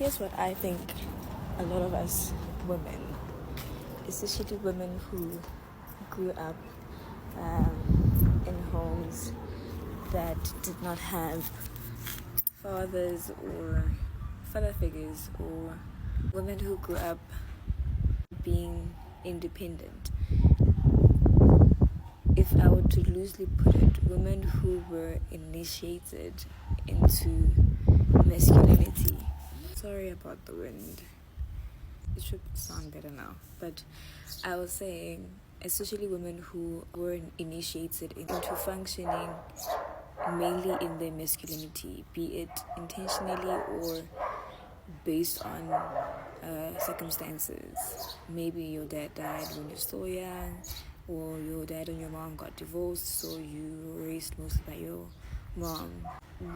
Here's what I think a lot of us women, especially women who grew up in homes that did not have fathers or father figures, or women who grew up being independent. If I were to loosely put it, women who were initiated into masculinity. Sorry about the wind. It should sound better now. But I was saying, especially women who were initiated into functioning mainly in their masculinity, be it intentionally or based on circumstances. Maybe your dad died when you're still young, or your dad and your mom got divorced, so you were raised mostly by your mom.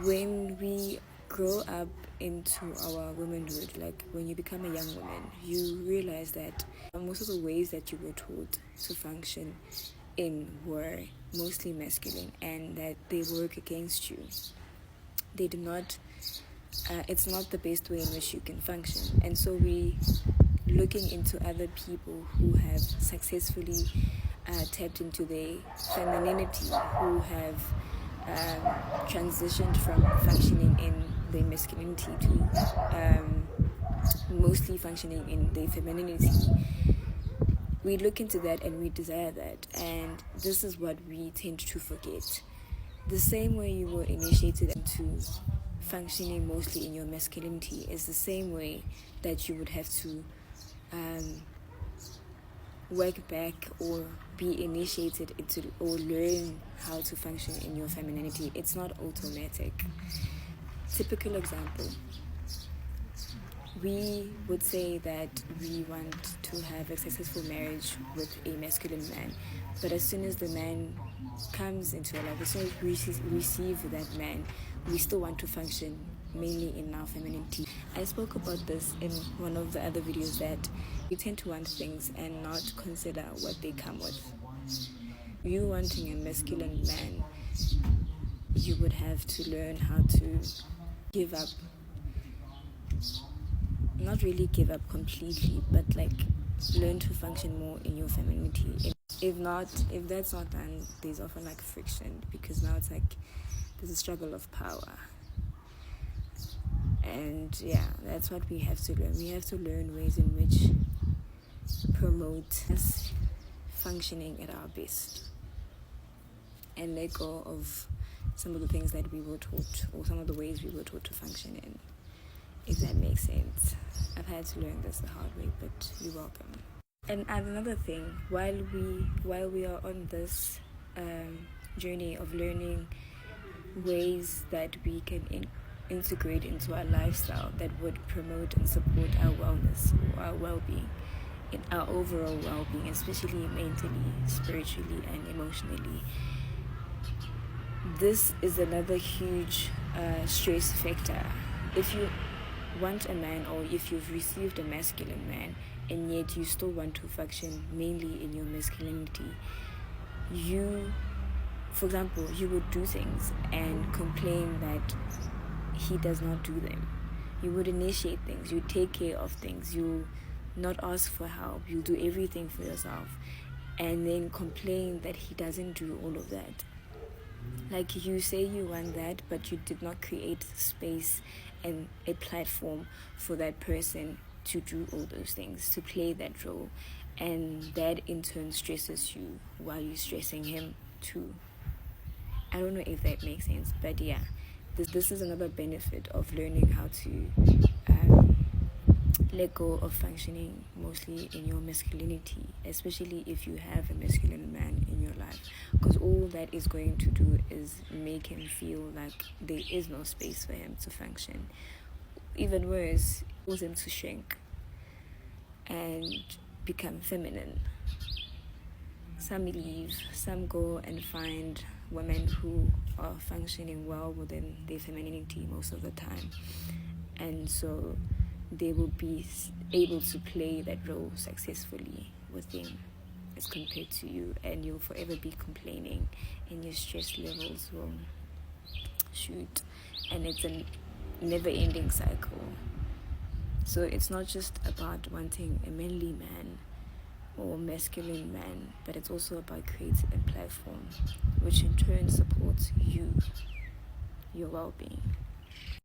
When we grow up into our womanhood, like when you become a young woman, you realize that most of the ways that you were taught to function in were mostly masculine, and that they work against you. They do not it's not the best way in which you can function. And so we looking into other people who have successfully tapped into their femininity, who have transitioned from functioning in their masculinity to mostly functioning in their femininity. We look into that and we desire that, and this is what we tend to forget. The same way you were initiated into functioning mostly in your masculinity is the same way that you would have to work back or be initiated into or learn how to function in your femininity. It's not automatic. Typical example. We would say that we want to have a successful marriage with a masculine man, but as soon as the man comes into our life, as soon as we receive that man, we still want to function mainly in our femininity. I spoke about this in one of the other videos, that we tend to want things and not consider what they come with. You wanting a masculine man, you would have to learn how to give up. Not really give up completely, but like learn to function more in your femininity. If that's not done, there's often like friction, because now it's like there's a struggle of power. And yeah, that's what we have to learn. We have to learn ways in which promote us functioning at our best, and let go of some of the things that we were taught, or some of the ways we were taught to function in, if that makes sense. I've had to learn this the hard way, but you're welcome. And another thing, while we are on this journey of learning ways that we can integrate into our lifestyle that would promote and support our wellness, or our well-being, in our overall well-being, especially mentally, spiritually, and emotionally. This is another huge stress factor. If you want a man, or if you've received a masculine man and yet you still want to function mainly in your masculinity, for example, you would do things and complain that he does not do them. You would initiate things, you take care of things, you not ask for help, you do everything for yourself, and then complain that he doesn't do all of that. Like, you say you want that, but you did not create space and a platform for that person to do all those things, to play that role, and that in turn stresses you while you're stressing him too. I don't know if that makes sense, but yeah, this is another benefit of learning how to let go of functioning mostly in your masculinity, especially if you have a masculine man in your life, because all that is going to do is make him feel like there is no space for him to function. Even worse, cause him to shrink and become feminine. Some leave, some go and find women who are functioning well within their femininity most of the time, and so they will be able to play that role successfully with them as compared to you, and you'll forever be complaining, and your stress levels will shoot, and it's a never-ending cycle. So it's not just about wanting a manly man or masculine man, but it's also about creating a platform which in turn supports you, your well-being.